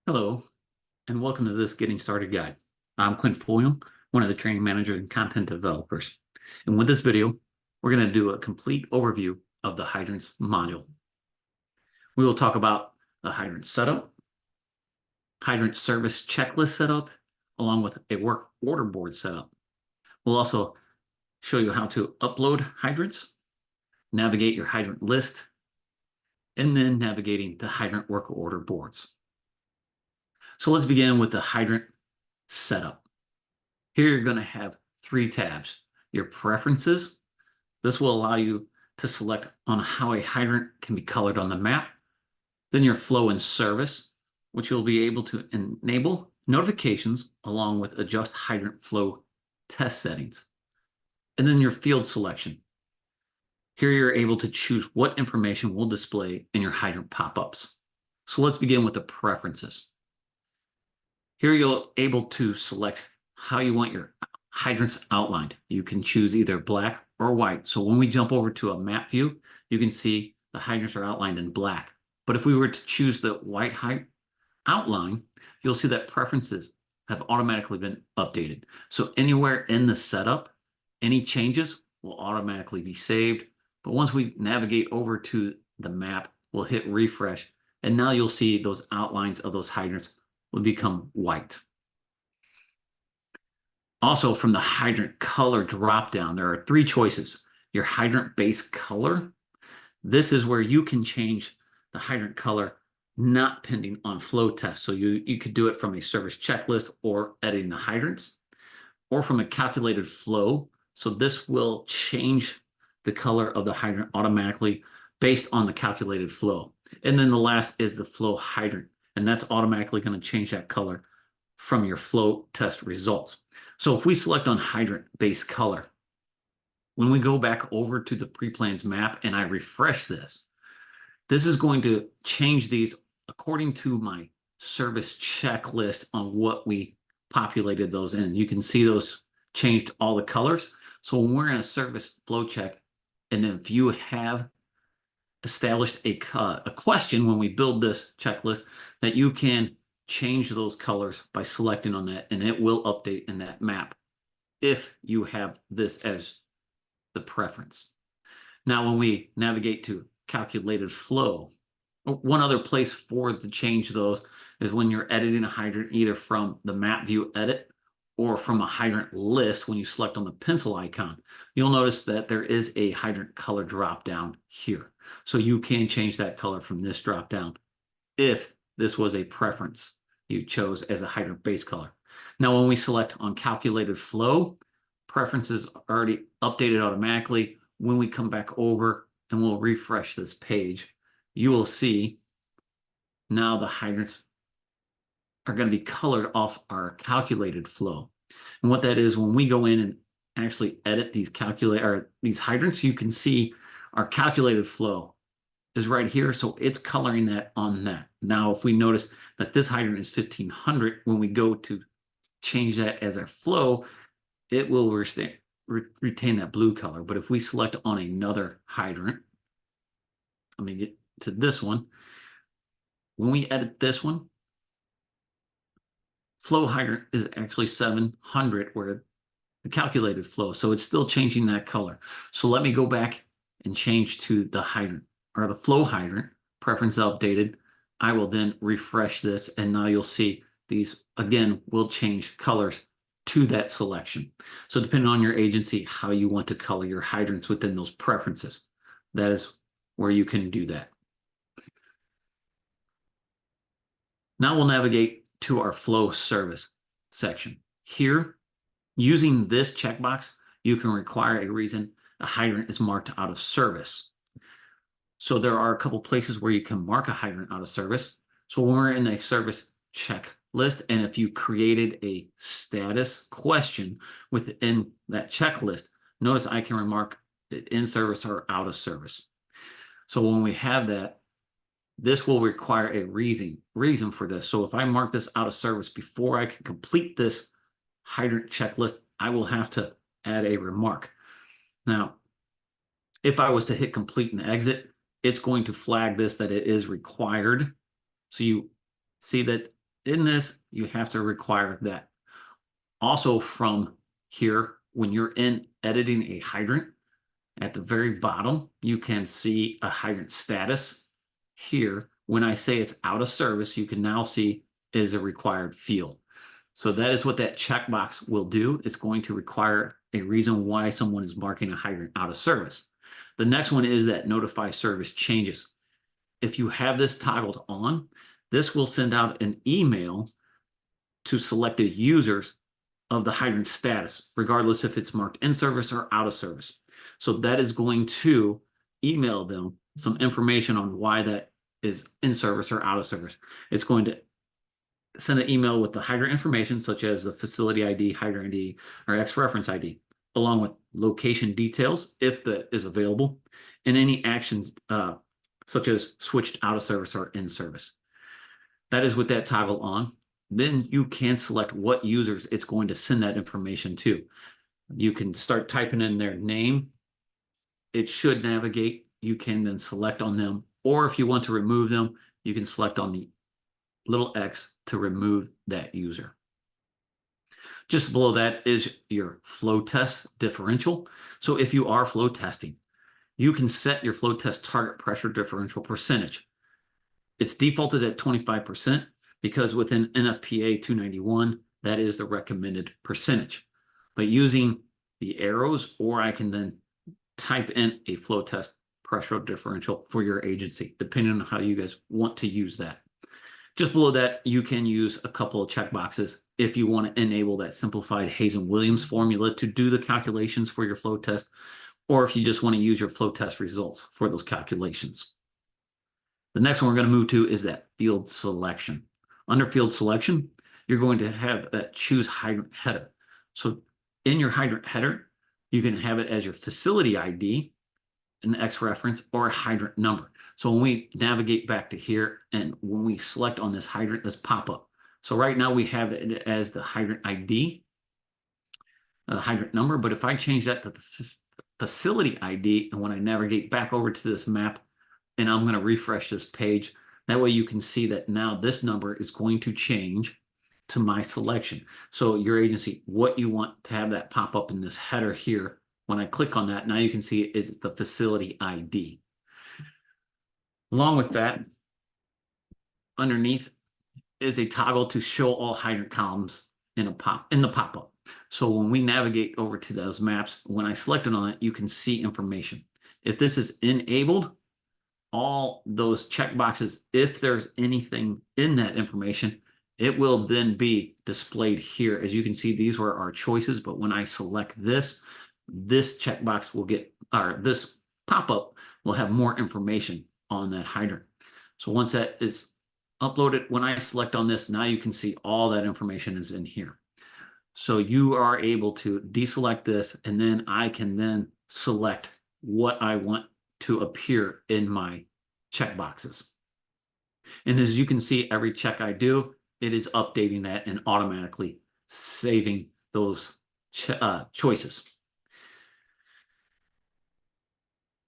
Hello, and welcome to this Getting Started Guide. I'm Clint Fulliam, one of the training managers and content developers. And with this video, we're going to do a complete overview of the Hydrants module. We will talk about the hydrant setup, hydrant service checklist setup, along with a work order board setup. We'll also show you how to upload hydrants, navigate your hydrant list, and then navigating the hydrant work order boards. So let's begin with the hydrant setup. Here you're going to have three tabs. Your preferences. This will allow you to select on how a hydrant can be colored on the map. Then your flow and service, which you'll be able to enable notifications along with adjust hydrant flow test settings. And then your field selection. Here you're able to choose what information will display in your hydrant pop-ups. So let's begin with the preferences. Here you're able to select how you want your hydrants outlined. You can choose either black or white. So when we jump over to a map view, you can see the hydrants are outlined in black. But if we were to choose the white outline, you'll see that preferences have automatically been updated. So anywhere in the setup, any changes will automatically be saved. But once we navigate over to the map, we'll hit refresh. And now you'll see those outlines of those hydrants will become white. Also, from the hydrant color dropdown, there are three choices. Your hydrant base color. This is where you can change the hydrant color not pending on flow test. So you could do it from a service checklist or editing the hydrants, or from a calculated flow. So this will change the color of the hydrant automatically based on the calculated flow. And then the last is the flow hydrant, and that's automatically going to change that color from your flow test results. So if we select on hydrant base color, when we go back over to the pre-plans map and I refresh this, this is going to change these according to my service checklist on what we populated those in. You can see those changed all the colors. So when we're in a service flow check, and then if you have established a question when we build this checklist, that you can change those colors by selecting on that, and it will update in that map if you have this as the preference. Now, when we navigate to calculated flow, one other place for to change those is when you're editing a hydrant, either from the map view edit or from a hydrant list. When you select on the pencil icon, you'll notice that there is a hydrant color drop down here. So you can change that color from this drop down if this was a preference you chose as a hydrant base color. Now, when we select on calculated flow, preferences are already updated automatically. When we come back over and we'll refresh this page, you will see now the hydrants are going to be colored off our calculated flow. And what that is, when we go in and actually edit these these hydrants, you can see our calculated flow is right here. So it's coloring that on that. Now, if we notice that this hydrant is 1500, when we go to change that as our flow, it will retain that blue color. But if we select on another hydrant, let me get to this one. When we edit this one, flow hydrant is actually 700, where the calculated flow. So it's still changing that color. So let me go back and change to the hydrant, or the flow hydrant, preference updated. I will then refresh this, and now you'll see these again will change colors to that selection. So depending on your agency, how you want to color your hydrants within those preferences, that is where you can do that. Now we'll navigate to our flow service section. Here, using this checkbox, you can require a reason a hydrant is marked out of service. So there are a couple places where you can mark a hydrant out of service. So when we're in a service checklist, and if you created a status question within that checklist, notice I can remark it in service or out of service. So when we have that, this will require a reason for this. So if I mark this out of service before I can complete this hydrant checklist, I will have to add a remark. Now, if I was to hit complete and exit, it's going to flag this that it is required. So you see that in this, you have to require that. Also from here, when you're in editing a hydrant, at the very bottom, you can see a hydrant status. Here, when I say it's out of service, you can now see is a required field. So that is what that checkbox will do. It's going to require a reason why someone is marking a hydrant out of service. The next one is that notify service changes. If you have this toggled on, this will send out an email to selected users of the hydrant status, regardless if it's marked in service or out of service. So that is going to email them some information on why that is in service or out of service. It's going to send an email with the hydrant information, such as the facility ID, hydrant ID, or X reference ID, along with location details, if that is available, and any actions such as switched out of service or in service. That is with that toggle on. Then you can select what users it's going to send that information to. You can start typing in their name. It should navigate. You can then select on them, or if you want to remove them, you can select on the little X to remove that user. Just below that is your flow test differential. So if you are flow testing, you can set your flow test target pressure differential percentage. It's defaulted at 25% because within NFPA 291, that is the recommended percentage. But using the arrows, or I can then type in a flow test pressure differential for your agency, depending on how you guys want to use that. Just below that, you can use a couple of checkboxes if you want to enable that simplified Hayes and Williams formula to do the calculations for your flow test, or if you just want to use your flow test results for those calculations. The next one we're going to move to is that field selection. Under field selection, you're going to have that choose hydrant header. So in your hydrant header, you can have it as your facility ID, an X reference, or a hydrant number. So when we navigate back to here and when we select on this hydrant, this pop up. So right now we have it as the hydrant ID, the hydrant number. But if I change that to the facility ID, and when I navigate back over to this map, and I'm going to refresh this page, that way you can see that now this number is going to change to my selection. So your agency, what you want to have that pop up in this header here, when I click on that, now you can see it's the facility ID. Along with that, underneath is a toggle to show all hydrant columns in the pop-up. So when we navigate over to those maps, when I select it on it, you can see information. If this is enabled, all those checkboxes, if there's anything in that information, it will then be displayed here. As you can see, these were our choices, but when I select this checkbox will get, or this pop-up will have more information on that hydrant. So once that is uploaded, when I select on this, now you can see all that information is in here. So you are able to deselect this, and then I can then select what I want to appear in my checkboxes. And as you can see, every check I do, it is updating that and automatically saving those choices.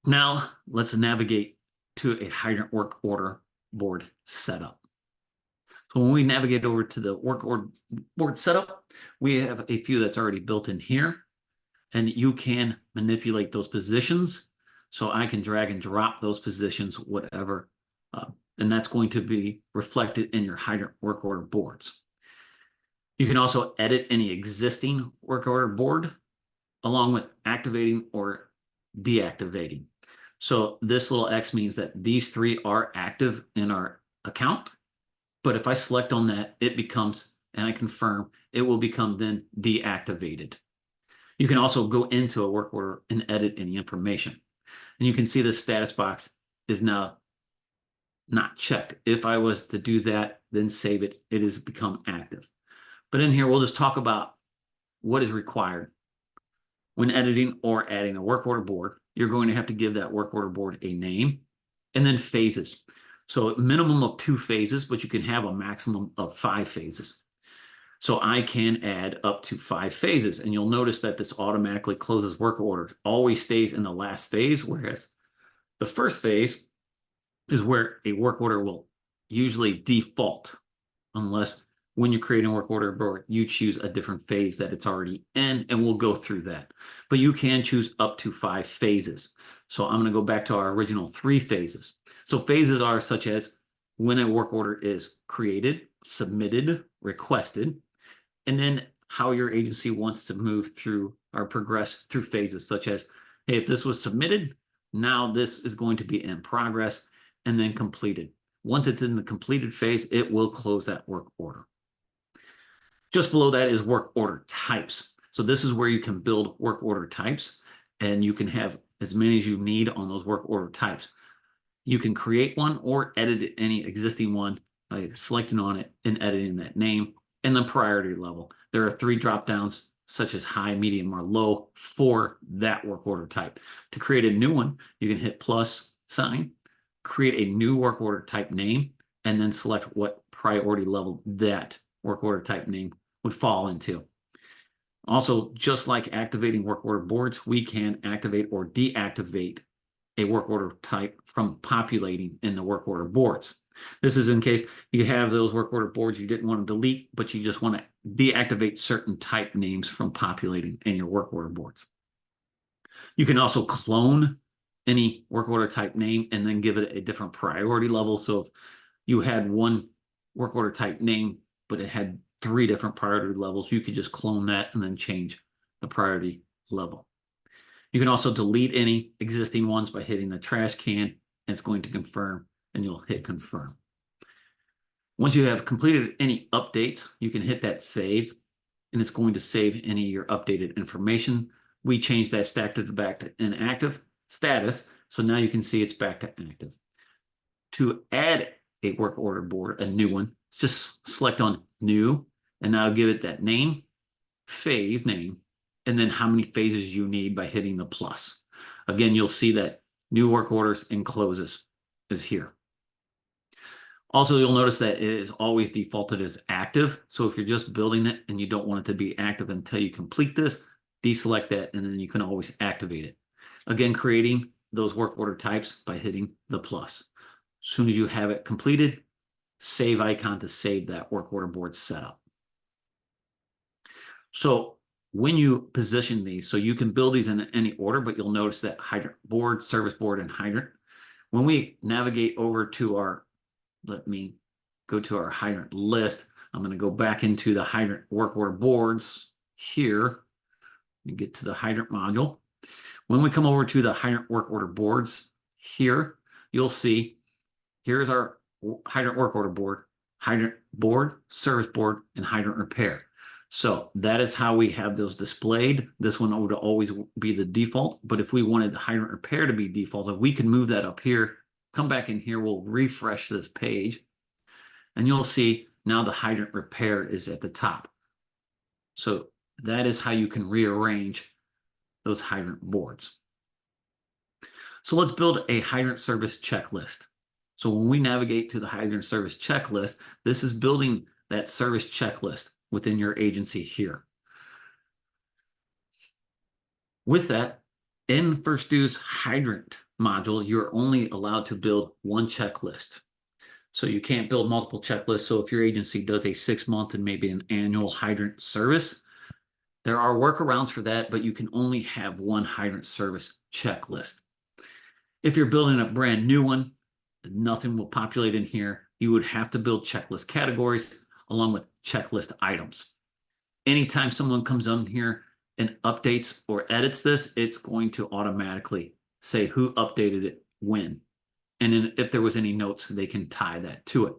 Now let's navigate to a hydrant work order board setup. So when we navigate over to the work order board setup, we have a few that's already built in here, and you can manipulate those positions. So I can drag and drop those positions, whatever, and that's going to be reflected in your hydrant work order boards. You can also edit any existing work order board along with activating or deactivating. So this little X means that these three are active in our account. But if I select on that, it becomes, and I confirm, it will become then deactivated. You can also go into a work order and edit any information. And you can see the status box is now not checked. If I was to do that, then save it, it has become active. But in here, we'll just talk about what is required. When editing or adding a work order board, you're going to have to give that work order board a name and then phases. So a minimum of 2 phases, but you can have a maximum of 5 phases. So I can add up to 5 phases, and you'll notice that this automatically closes work order, always stays in the last phase, whereas the first phase is where a work order will usually default. unless when you're creating a work order board, you choose a different phase that it's already in, and we'll go through that. But you can choose up to 5 phases. So I'm going to go back to our original 3 phases. So phases are such as when a work order is created, submitted, requested, and then how your agency wants to move through or progress through phases, such as, hey, if this was submitted, now this is going to be in progress and then completed. Once it's in the completed phase, it will close that work order. Just below that is work order types. So this is where you can build work order types, and you can have as many as you need on those work order types. You can create one or edit any existing one by selecting on it and editing that name. And the priority level. There are 3 drop downs, such as high, medium, or low for that work order type. To create a new one, you can hit plus sign, create a new work order type name, and then select what priority level that work order type name would fall into. Also, just like activating work order boards, we can activate or deactivate a work order type from populating in the work order boards. This is in case you have those work order boards you didn't want to delete, but you just want to deactivate certain type names from populating in your work order boards. You can also clone any work order type name and then give it a different priority level. So if you had one work order type name, but it had 3 different priority levels, you could just clone that and then change the priority level. You can also delete any existing ones by hitting the trash can, and it's going to confirm, and you'll hit confirm. Once you have completed any updates, you can hit that save, and it's going to save any of your updated information. We changed that status back to inactive status, so now you can see it's back to active. To add a work order board, a new one, just select on new, and now give it that name, phase name, and then how many phases you need by hitting the plus. Again, you'll see that new work orders and closes is here. Also, you'll notice that it is always defaulted as active. So if you're just building it and you don't want it to be active until you complete this, deselect that, and then you can always activate it. Again, creating those work order types by hitting the plus. As soon as you have it completed, save icon to save that work order board setup. So when you position these, so you can build these in any order, but you'll notice that hydrant board, service board, and hydrant. When we navigate over to our, let me go to our hydrant list. I'm going to go back into the hydrant work order boards here and get to the hydrant module. When we come over to the hydrant work order boards here, you'll see here's our hydrant work order board, hydrant board, service board, and hydrant repair. So that is how we have those displayed. This one would always be the default, but if we wanted the hydrant repair to be default, we can move that up here, come back in here, we'll refresh this page, and you'll see now the hydrant repair is at the top. So that is how you can rearrange those hydrant boards. So let's build a hydrant service checklist. So when we navigate to the hydrant service checklist, this is building that service checklist within your agency here. With that, in First Do's hydrant module, you're only allowed to build one checklist. So you can't build multiple checklists. So if your agency does a 6-month and maybe an annual hydrant service, there are workarounds for that, but you can only have one hydrant service checklist. If you're building a brand new one, nothing will populate in here. You would have to build checklist categories along with checklist items. Anytime someone comes on here and updates or edits this, it's going to automatically say who updated it when. And then if there was any notes, they can tie that to it.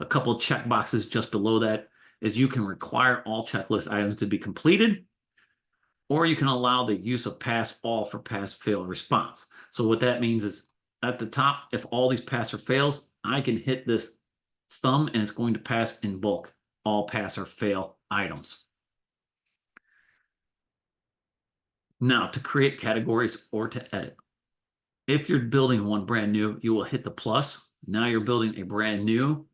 A couple of check boxes just below that is you can require all checklist items to be completed, or you can allow the use of pass all for pass fail response. So what that means is at the top, if all these pass or fails, I can hit this thumb and it's going to pass in bulk all pass or fail items. Now to create categories or to edit. If you're building one brand new, you will hit the plus. Now you're building a brand new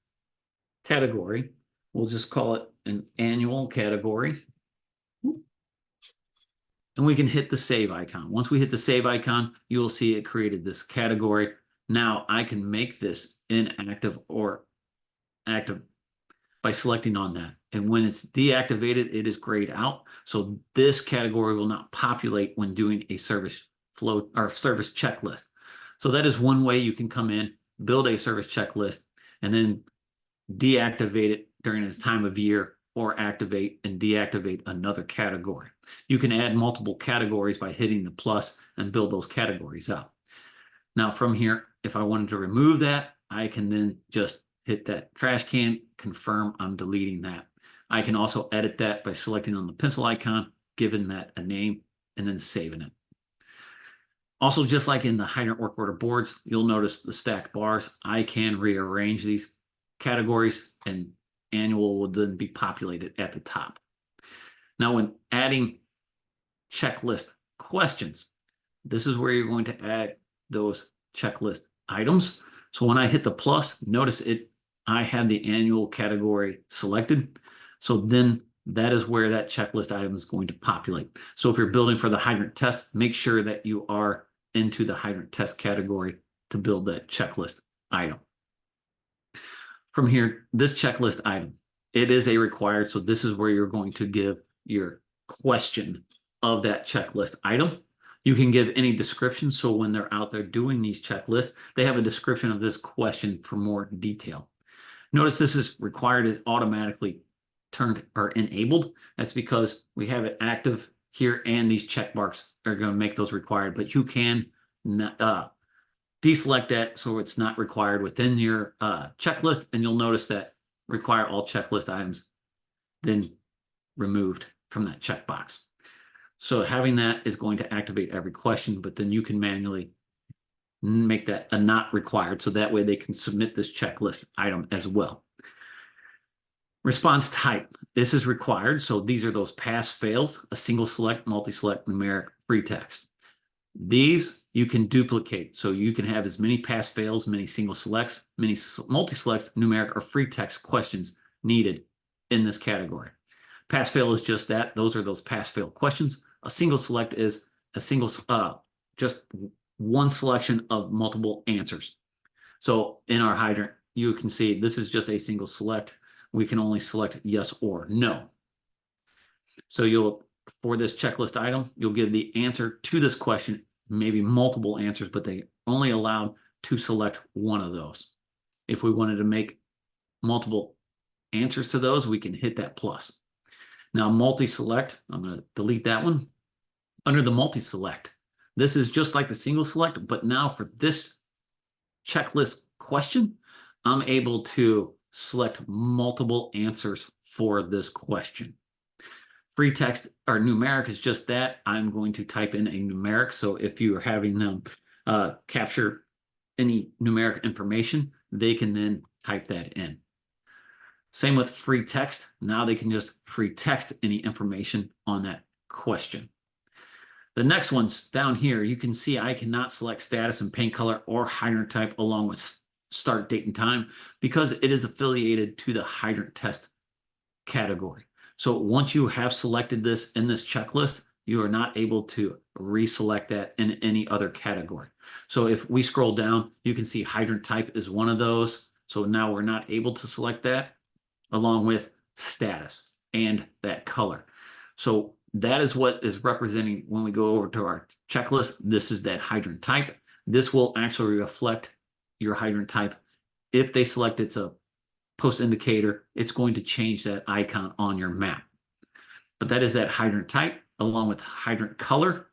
category. We'll just call it an annual category. And we can hit the save icon. Once we hit the save icon, you will see it created this category. Now I can make this inactive or active. by selecting on that. And when it's deactivated, it is grayed out. So this category will not populate when doing a service flow or service checklist. So that is one way you can come in, build a service checklist, and then deactivate it during its time of year or activate and deactivate another category. You can add multiple categories by hitting the plus and build those categories out. Now from here, if I wanted to remove that, I can then just hit that trash can, confirm I'm deleting that. I can also edit that by selecting on the pencil icon, giving that a name, and then saving it. Also, just like in the hydrant work order boards, you'll notice the stacked bars. I can rearrange these categories and annual will then be populated at the top. Now, when adding checklist questions, this is where you're going to add those checklist items. So when I hit the plus, notice I have the annual category selected. So then that is where that checklist item is going to populate. So if you're building for the hydrant test, make sure that you are into the hydrant test category to build that checklist item. From here, this checklist item, it is a required. So this is where you're going to give your question of that checklist item. You can give any description. So when they're out there doing these checklists, they have a description of this question for more detail. Notice this is required is automatically turned or enabled. That's because we have it active here and these check marks are going to make those required, but you can deselect that so it's not required within your checklist, and you'll notice that require all checklist items then removed from that checkbox. So having that is going to activate every question, but then you can manually make that a not required, so that way they can submit this checklist item as well. Response type, this is required. So these are those pass fails, a single select, multi-select, numeric, free text. These you can duplicate. So you can have as many pass fails, many single selects, many multi-selects, numeric, or free text questions needed in this category. Pass fail is just that. Those are those pass fail questions. A single select is a single, just one selection of multiple answers. So in our hydrant, you can see this is just a single select. We can only select yes or no. So for this checklist item, you'll give the answer to this question, maybe multiple answers, but they only allowed to select one of those. If we wanted to make multiple answers to those, we can hit that plus. Now, multi-select, I'm going to delete that one. Under the multi-select, this is just like the single select, but now for this checklist question, I'm able to select multiple answers for this question. Free text or numeric is just that. I'm going to type in a numeric. So if you are having them capture any numeric information, they can then type that in. Same with free text. Now they can just free text any information on that question. The next one's down here. You can see I cannot select status and paint color or hydrant type along with start date and time because it is affiliated to the hydrant test category. So once you have selected this in this checklist, you are not able to reselect that in any other category. So if we scroll down, you can see hydrant type is one of those. So now we're not able to select that along with status and that color. So that is what is representing when we go over to our checklist. This is that hydrant type. This will actually reflect your hydrant type. If they select it's a post indicator, it's going to change that icon on your map. But that is that hydrant type along with hydrant color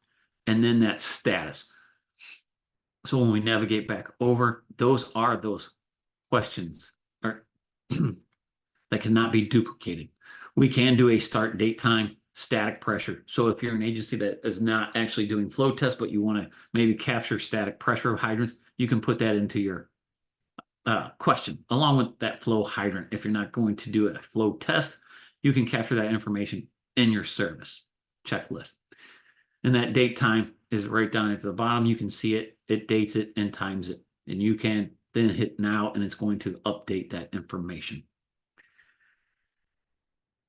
and then that status. So when we navigate back over, those are those questions that cannot be duplicated. We can do a start date time, static pressure. So if you're an agency that is not actually doing flow tests, but you want to maybe capture static pressure of hydrants, you can put that into your question along with that flow hydrant. If you're not going to do a flow test, you can capture that information in your service checklist. And that date time is right down at the bottom. You can see it, it dates it and times it. And you can then hit now and it's going to update that information.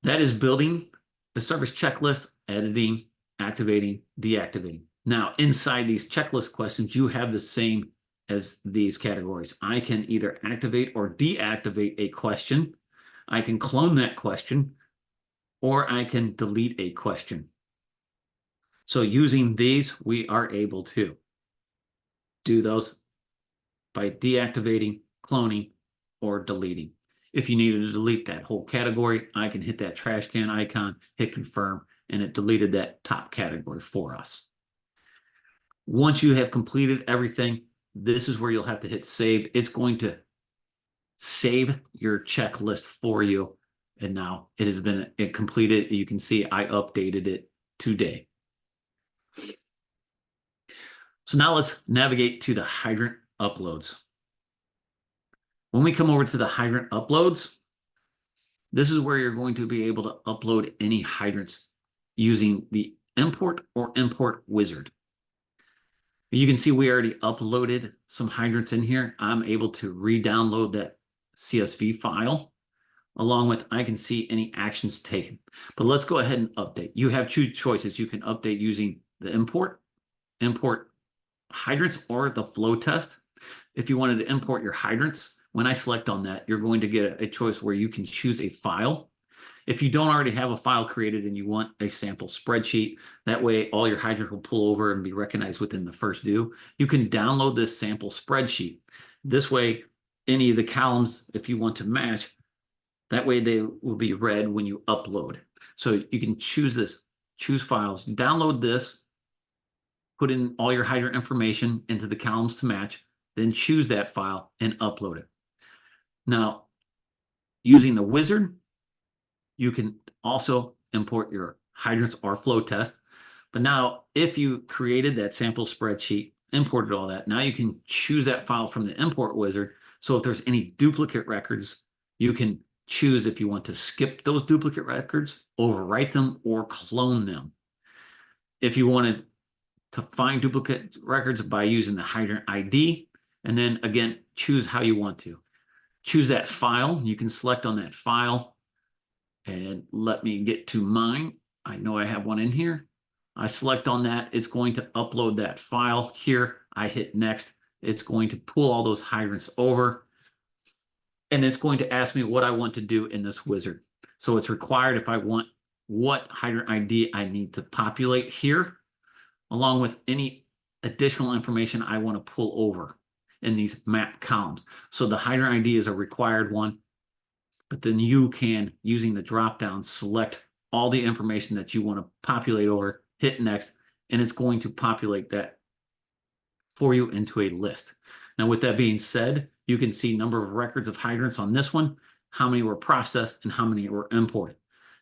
That is building the service checklist, editing, activating, deactivating. Now, inside these checklist questions, you have the same as these categories. I can either activate or deactivate a question I can clone that question, or I can delete a question. So using these, we are able to do those by deactivating, cloning, or deleting. If you needed to delete that whole category, I can hit that trash can icon, hit confirm, and it deleted that top category for us. Once you have completed everything, this is where you'll have to hit save. It's going to save your checklist for you. And now it has been completed. You can see I updated it today. So now let's navigate to the hydrant uploads. When we come over to the hydrant uploads, this is where you're going to be able to upload any hydrants using the import or import wizard. You can see we already uploaded some hydrants in here. I'm able to re-download that CSV file along with I can see any actions taken. But let's go ahead and update. You have two choices. You can update using the import hydrants or the flow test. If you wanted to import your hydrants, when I select on that, you're going to get a choice where you can choose a file. If you don't already have a file created and you want a sample spreadsheet, that way all your hydrants will pull over and be recognized within the first do. You can download this sample spreadsheet. This way, any of the columns, if you want to match, that way they will be read when you upload. So you can choose this, choose files, download this, put in all your hydrant information into the columns to match, then choose that file and upload it. Now, using the wizard, you can also import your hydrants or flow test. But now, if you created that sample spreadsheet, imported all that, now you can choose that file from the import wizard. So if there's any duplicate records, you can choose if you want to skip those duplicate records, overwrite them, or clone them. If you wanted to find duplicate records by using the hydrant ID, and then again, choose how you want to. Choose that file. You can select on that file and let me get to mine. I know I have one in here. I select on that. It's going to upload that file here. I hit next. It's going to pull all those hydrants over, and it's going to ask me what I want to do in this wizard. So it's required if I want what hydrant ID I need to populate here, along with any additional information I want to pull over in these map columns. So the hydrant ID is a required one, but then you can, using the drop-down, select all the information that you want to populate over, hit next, and it's going to populate that for you into a list. Now, with that being said, you can see number of records of hydrants on this one, how many were processed, and how many were imported.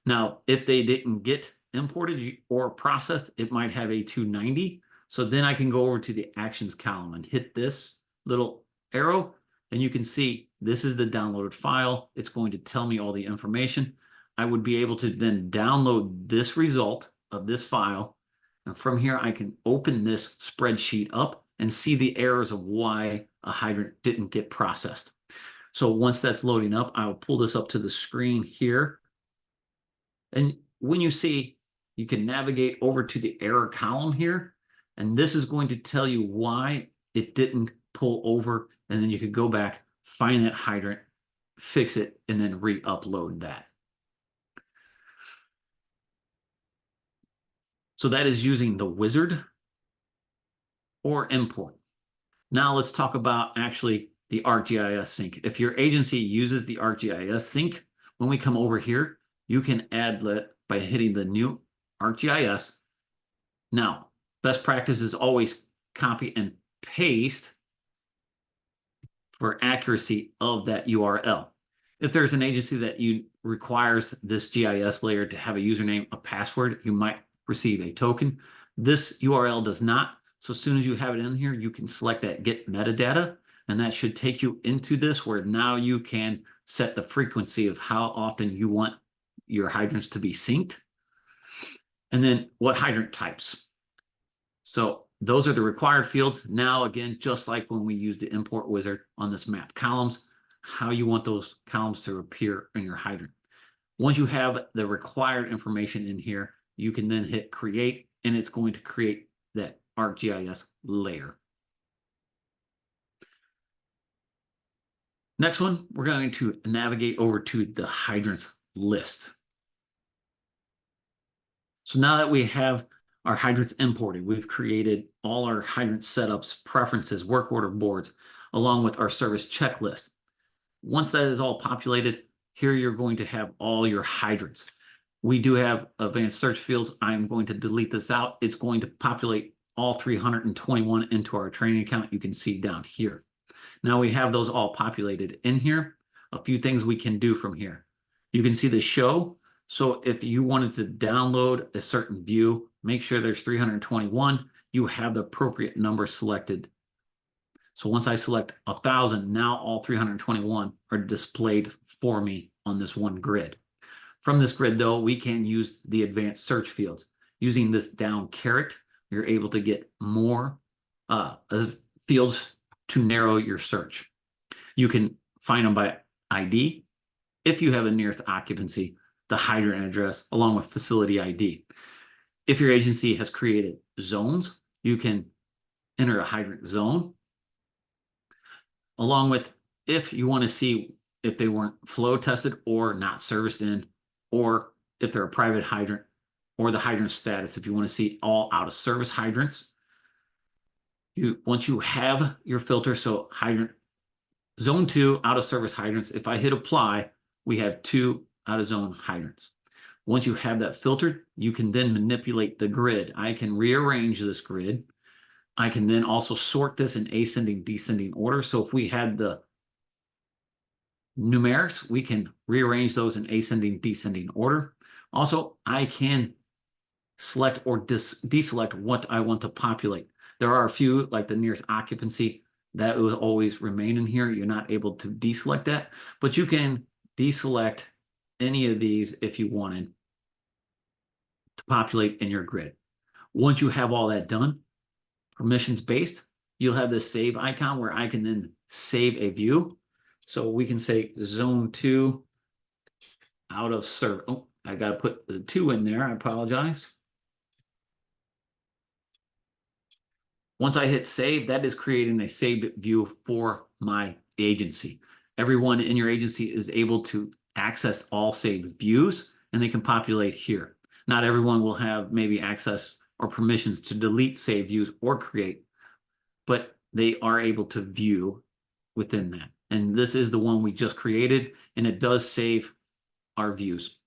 Now, if they didn't get imported or processed, it might have a 290. So then I can go over to the actions column and hit this little arrow, and you can see this is the downloaded file. It's going to tell me all the information. I would be able to then download this result of this file. And from here, I can open this spreadsheet up and see the errors of why a hydrant didn't get processed. So once that's loading up, I'll pull this up to the screen here. And when you see, you can navigate over to the error column here, and this is going to tell you why it didn't pull over, and then you could go back, find that hydrant, fix it, and then re-upload that. So that is using the wizard or import. Now let's talk about actually the ArcGIS sync. If your agency uses the ArcGIS sync, when we come over here, you can add that by hitting the new ArcGIS. Now, best practice is always copy and paste for accuracy of that URL. If there's an agency that requires this GIS layer to have a username, a password, you might receive a token. This URL does not. So as soon as you have it in here, you can select that get metadata, and that should take you into this where now you can set the frequency of how often you want your hydrants to be synced. And then what hydrant types. So those are the required fields. Now, again, just like when we use the import wizard on this map columns, how you want those columns to appear in your hydrant. Once you have the required information in here, you can then hit create, and it's going to create that ArcGIS layer. Next one, we're going to navigate over to the hydrants list. So now that we have our hydrants imported, we've created all our hydrant setups, preferences, work order boards, along with our service checklist. Once that is all populated, here you're going to have all your hydrants. We do have advanced search fields. I'm going to delete this out. It's going to populate all 321 into our training account. You can see down here. Now we have those all populated in here. A few things we can do from here. You can see the show. So if you wanted to download a certain view, make sure there's 321. You have the appropriate number selected. So once I select 1,000, now all 321 are displayed for me on this one grid. From this grid, though, we can use the advanced search fields. Using this down caret, you're able to get more fields to narrow your search. You can find them by ID. If you have a nearest occupancy, the hydrant address, along with facility ID. If your agency has created zones, you can enter a hydrant zone, along with if you want to see if they weren't flow tested or not serviced in, or if they're a private hydrant, or the hydrant status. If you want to see all out of service hydrants, once you have your filter, so hydrant zone 2 out of service hydrants, if I hit apply, we have 2 out of zone hydrants. Once you have that filtered, you can then manipulate the grid. I can rearrange this grid. I can then also sort this in ascending, descending order. So if we had the numerics, we can rearrange those in ascending, descending order. Also, I can select or deselect what I want to populate. There are a few, like the nearest occupancy, that will always remain in here. You're not able to deselect that, but you can deselect any of these if you wanted to populate in your grid. Once you have all that done, permissions based, you'll have this save icon where I can then save a view. So we can say zone 2 out of service. Oh, I got to put the 2 in there. I apologize. Once I hit save, that is creating a saved view for my agency. Everyone in your agency is able to access all saved views, and they can populate here. Not everyone will have maybe access or permissions to delete saved views or create, but they are able to view within that. And this is the one we just created, and it does save our views.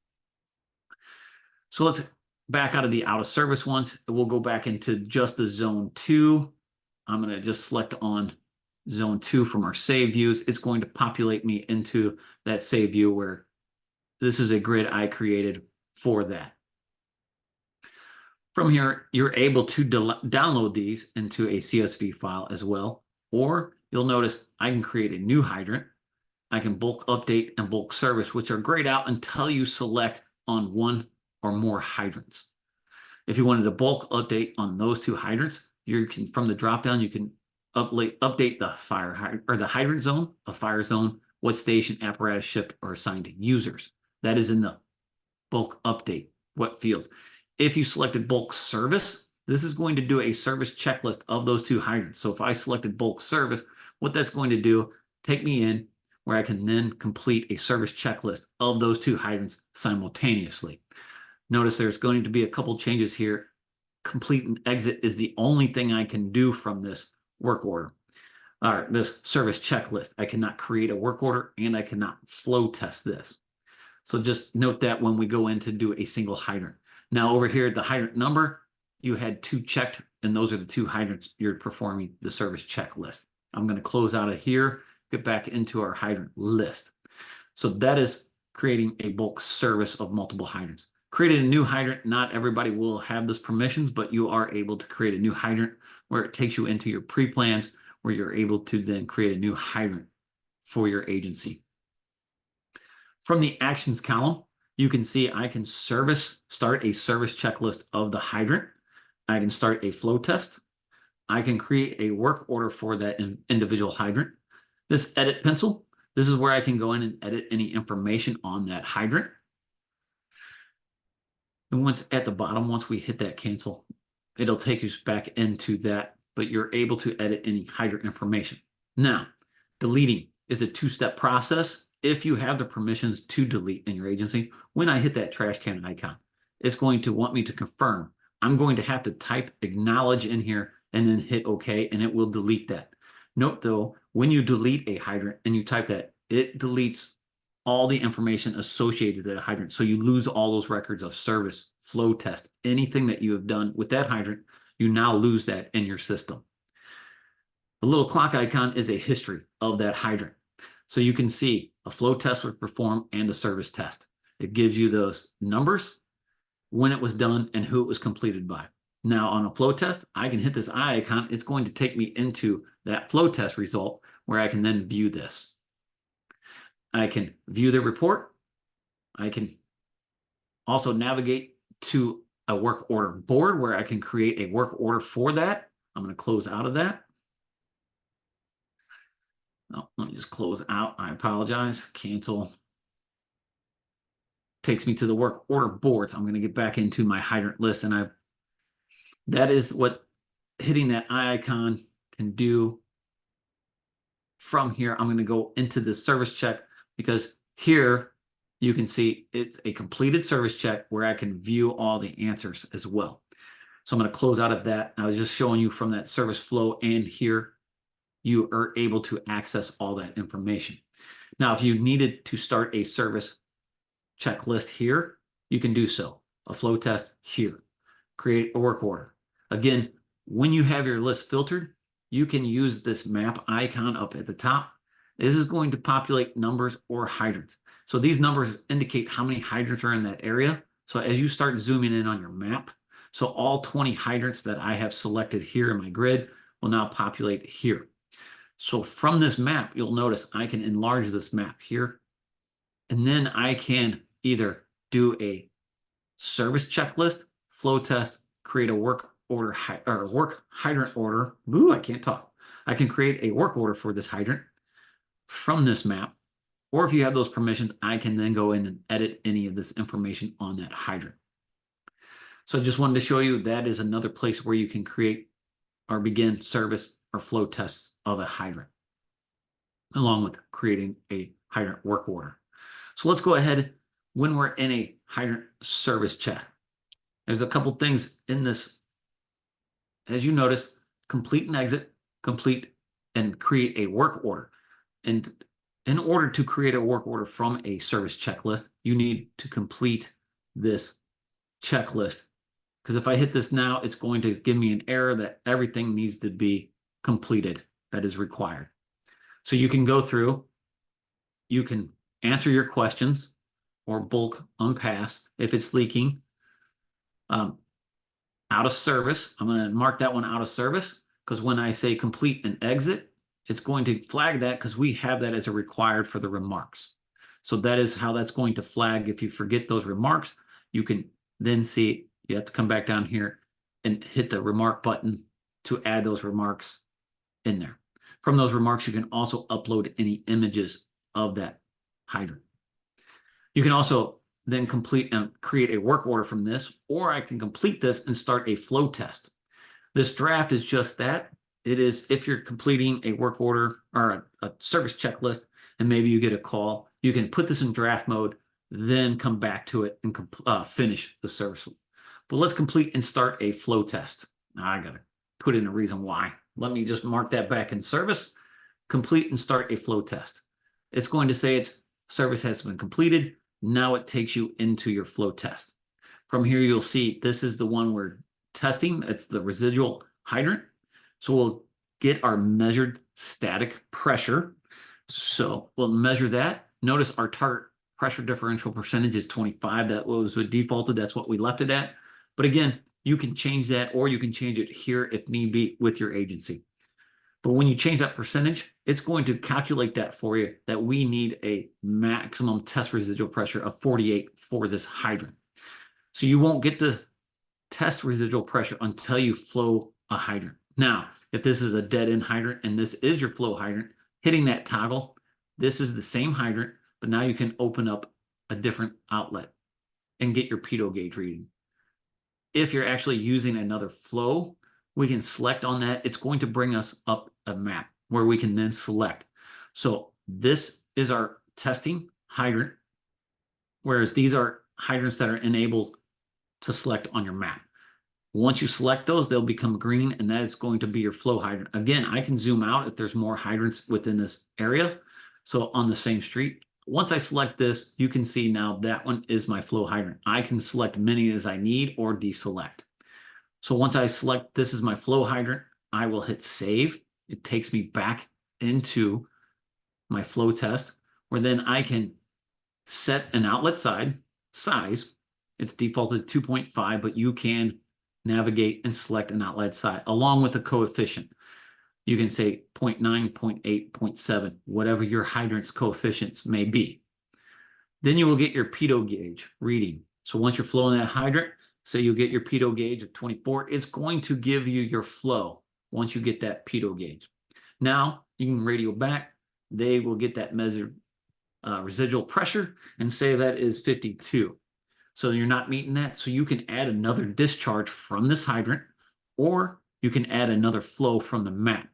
So let's back out of the out of service ones. We'll go back into just the zone 2. I'm going to just select on zone 2 from our save views. It's going to populate me into that save view where this is a grid I created for that. From here, you're able to download these into a CSV file as well, or you'll notice I can create a new hydrant. I can bulk update and bulk service, which are grayed out until you select on one or more hydrants. If you wanted to bulk update on those 2 hydrants, you can, from the dropdown, you can update the fire or the hydrant zone, a fire zone, what station, apparatus, shift, or assigned users. That is in the bulk update, what fields. If you selected bulk service, this is going to do a service checklist of those 2 hydrants. So if I selected bulk service, what that's going to do, take me in where I can then complete a service checklist of those 2 hydrants simultaneously. Notice there's going to be a couple changes here. Complete and exit is the only thing I can do from this work order, or this service checklist. I cannot create a work order, and I cannot flow test this. So just note that when we go in to do a single hydrant. Now over here at the hydrant number, you had 2 checked, and those are the 2 hydrants you're performing the service checklist. I'm going to close out of here, get back into our hydrant list. So that is creating a bulk service of multiple hydrants. Creating a new hydrant, not everybody will have this permissions, but you are able to create a new hydrant where it takes you into your pre-plans, where you're able to then create a new hydrant for your agency. From the actions column, you can see I can start a service checklist of the hydrant. I can start a flow test. I can create a work order for that individual hydrant. This edit pencil, this is where I can go in and edit any information on that hydrant. And once at the bottom, once we hit that cancel, it'll take us back into that, but you're able to edit any hydrant information. Now, deleting. is a two-step process. If you have the permissions to delete in your agency, when I hit that trash can icon, it's going to want me to confirm. I'm going to have to type acknowledge in here and then hit OK, and it will delete that. Note though, when you delete a hydrant and you type that, it deletes all the information associated with that hydrant. So you lose all those records of service, flow test, anything that you have done with that hydrant, you now lose that in your system. The little clock icon is a history of that hydrant. So you can see a flow test was performed and a service test. It gives you those numbers, when it was done, and who it was completed by. Now on a flow test, I can hit this eye icon. It's going to take me into that flow test result where I can then view this. I can view the report. I can also navigate to a work order board where I can create a work order for that. I'm going to close out of that. Oh, let me just close out. I apologize. Cancel. Takes me to the work order boards. I'm going to get back into my hydrant list, and that is what hitting that eye icon can do. From here, I'm going to go into the service check, because here you can see it's a completed service check where I can view all the answers as well. So I'm going to close out of that. I was just showing you from that service flow, and here you are able to access all that information. Now, if you needed to start a service checklist here, you can do so. A flow test here. Create a work order. Again, when you have your list filtered, you can use this map icon up at the top. This is going to populate numbers or hydrants. So these numbers indicate how many hydrants are in that area. So as you start zooming in on your map, so all 20 hydrants that I have selected here in my grid will now populate here. So from this map, you'll notice I can enlarge this map here, and then I can either do a service checklist, flow test, create a work order or work hydrant order. Ooh, I can't talk. I can create a work order for this hydrant from this map. Or if you have those permissions, I can then go in and edit any of this information on that hydrant. So I just wanted to show you that is another place where you can create or begin service or flow tests of a hydrant, along with creating a hydrant work order. So let's go ahead when we're in a hydrant service check. There's a couple things in this. As you notice, complete and exit, complete and create a work order. And in order to create a work order from a service checklist, you need to complete this checklist. Because if I hit this now, it's going to give me an error that everything needs to be completed that is required. So you can go through, you can answer your questions or bulk unpass if it's leaking. Out of service, I'm going to mark that one out of service, because when I say complete and exit, it's going to flag that because we have that as a required for the remarks. So that is how that's going to flag. If you forget those remarks, you can then see you have to come back down here and hit the remark button to add those remarks in there. From those remarks, you can also upload any images of that hydrant. You can also then complete and create a work order from this, or I can complete this and start a flow test. This draft is just that. It is if you're completing a work order or a service checklist and maybe you get a call, you can put this in draft mode, then come back to it and finish the service. But let's complete and start a flow test. Now I got to put in a reason why. Let me just mark that back in service. Complete and start a flow test. It's going to say its service has been completed. Now it takes you into your flow test. From here, you'll see this is the one we're testing. It's the residual hydrant. So we'll get our measured static pressure. So we'll measure that. Notice our target pressure differential percentage is 25. That was defaulted. That's what we left it at. But again, you can change that, or you can change it here if need be with your agency. But when you change that percentage, it's going to calculate that for you, that we need a maximum test residual pressure of 48 for this hydrant. So you won't get the test residual pressure until you flow a hydrant. Now, if this is a dead end hydrant and this is your flow hydrant, hitting that toggle, this is the same hydrant, but now you can open up a different outlet and get your pitot gauge reading. If you're actually using another flow, we can select on that. It's going to bring us up a map where we can then select. So This is our testing hydrant, whereas these are hydrants that are enabled to select on your map. Once you select those, they'll become green, and that is going to be your flow hydrant. Again, I can zoom out if there's more hydrants within this area. So on the same street, once I select this, you can see now that one is my flow hydrant. I can select many as I need or deselect. So once I select this is my flow hydrant, I will hit save. It takes me back into my flow test, where then I can set an outlet size. It's defaulted 2.5, but you can navigate and select an outlet size along with the coefficient. You can say 0.9, 0.8, 0.7, whatever your hydrant's coefficients may be. Then you will get your pitot gauge reading. So once you're flowing that hydrant, say you get your pitot gauge of 24, it's going to give you your flow once you get that pitot gauge. Now you can radio back. They will get that measured residual pressure and say that is 52. So you're not meeting that. So you can add another discharge from this hydrant, or you can add another flow from the map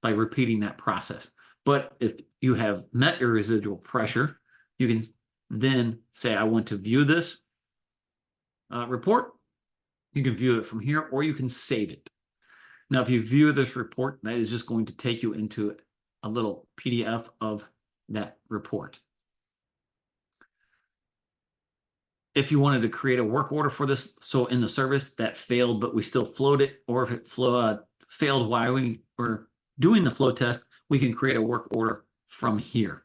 by repeating that process. But if you have met your residual pressure, you can then say, I want to view this report. You can view it from here, or you can save it. Now, if you view this report, that is just going to take you into a little PDF of that report. If you wanted to create a work order for this, so in the service that failed, but we still flowed it, or if it failed while we were doing the flow test, we can create a work order from here.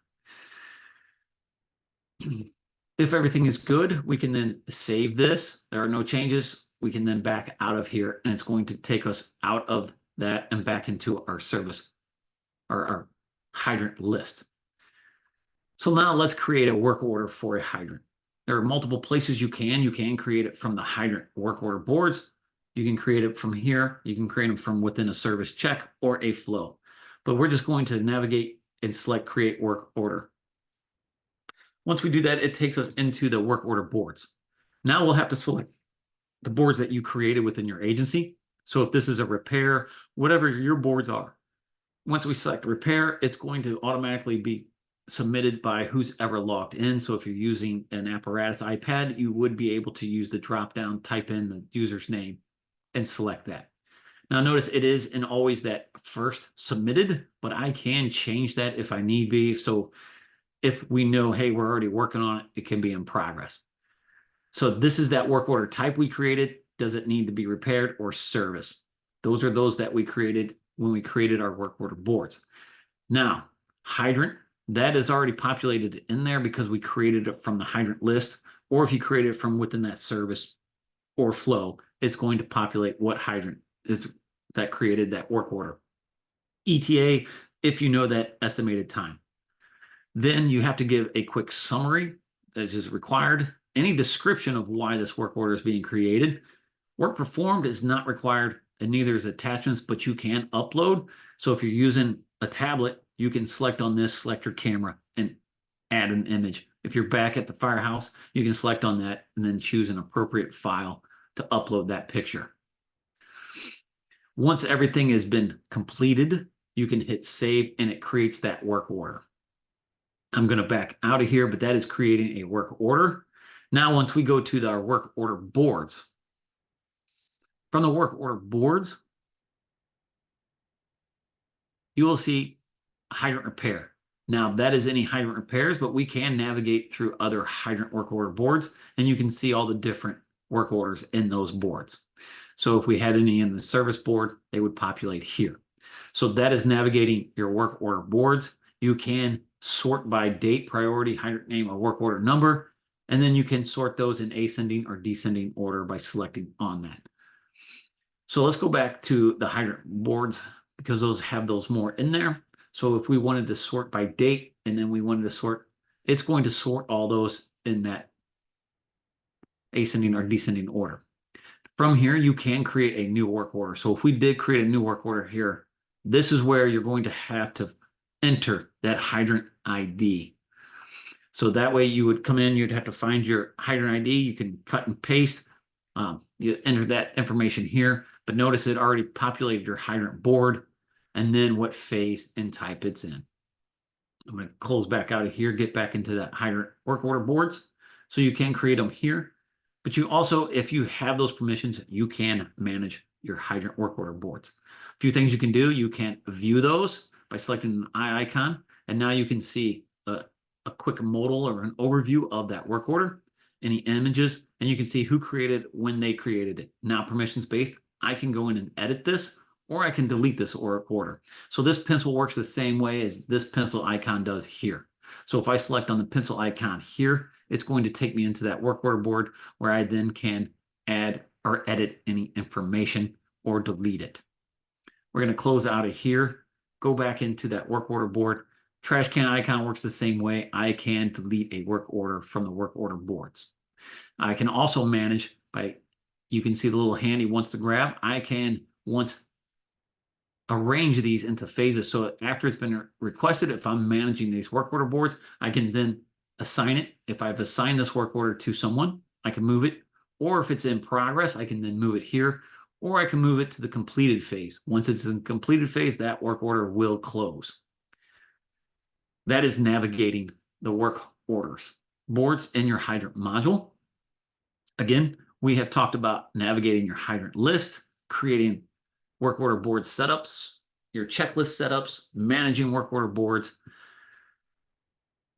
If everything is good, we can then save this. There are no changes. We can then back out of here, and it's going to take us out of that and back into our service or our hydrant list. So now let's create a work order for a hydrant. There are multiple places you can create it from the hydrant work order boards. You can create it from here. You can create them from within a service check or a flow. But we're just going to navigate and select create work order. Once we do that, it takes us into the work order boards. Now we'll have to select the boards that you created within your agency. So if this is a repair, whatever your boards are, once we select repair, it's going to automatically be submitted by who's ever logged in. So if you're using an apparatus iPad, you would be able to use the drop down, type in the user's name and select that. Now notice it is in always that first submitted, but I can change that if I need be. So if we know, hey, we're already working on it, it can be in progress. So this is that work order type we created. Does it need to be repaired or service? Those are those that we created when we created our work order boards. Now, hydrant, that is already populated in there because we created it from the hydrant list, or if you create it from within that service or flow, it's going to populate what hydrant is that created that work order. ETA, if you know that estimated time. Then you have to give a quick summary that is required, any description of why this work order is being created. Work performed is not required, and neither is attachments, but you can upload. So if you're using a tablet, you can select on this, select your camera, and add an image. If you're back at the firehouse, you can select on that and then choose an appropriate file to upload that picture. Once everything has been completed, you can hit save and it creates that work order. I'm going to back out of here, but that is creating a work order. Now, once we go to our work order boards, from the work order boards, you will see hydrant repair. Now, that is any hydrant repairs, but we can navigate through other hydrant work order boards, and you can see all the different work orders in those boards. So if we had any in the service board, they would populate here. So that is navigating your work order boards. You can sort by date, priority, hydrant name, or work order number, and then you can sort those in ascending or descending order by selecting on that. So let's go back to the hydrant boards because those have those more in there. So if we wanted to sort by date and then we wanted to sort, it's going to sort all those in that ascending or descending order. From here, you can create a new work order. So if we did create a new work order here, this is where you're going to have to enter that hydrant ID. So that way you would come in, you'd have to find your hydrant ID. You can cut and paste. You enter that information here, but notice it already populated your hydrant board and then what phase and type it's in. I'm going to close back out of here, get back into that hydrant work order boards. So you can create them here, but you also, if you have those permissions, you can manage your hydrant work order boards. A few things you can do. You can view those by selecting an eye icon, and now you can see a quick modal or an overview of that work order, any images, and you can see who created when they created it. Now permissions based, I can go in and edit this, or I can delete this work order. So this pencil works the same way as this pencil icon does here. So if I select on the pencil icon here, it's going to take me into that work order board where I then can add or edit any information or delete it. We're going to close out of here, go back into that work order board. Trash can icon works the same way. I can delete a work order from the work order boards. I can also manage by, you can see the little handy wants to grab. I can once arrange these into phases. So after it's been requested, if I'm managing these work order boards, I can then assign it. If I've assigned this work order to someone, I can move it. Or if it's in progress, I can then move it here, or I can move it to the completed phase. Once it's in completed phase, that work order will close. That is navigating the work orders boards in your hydrant module. Again, we have talked about navigating your hydrant list, creating work order board setups, your checklist setups, managing work order boards,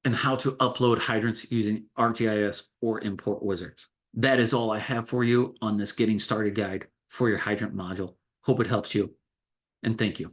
and how to upload hydrants using ArcGIS or Import Wizards. That is all I have for you on this Getting Started guide for your hydrant module. Hope it helps you, and thank you.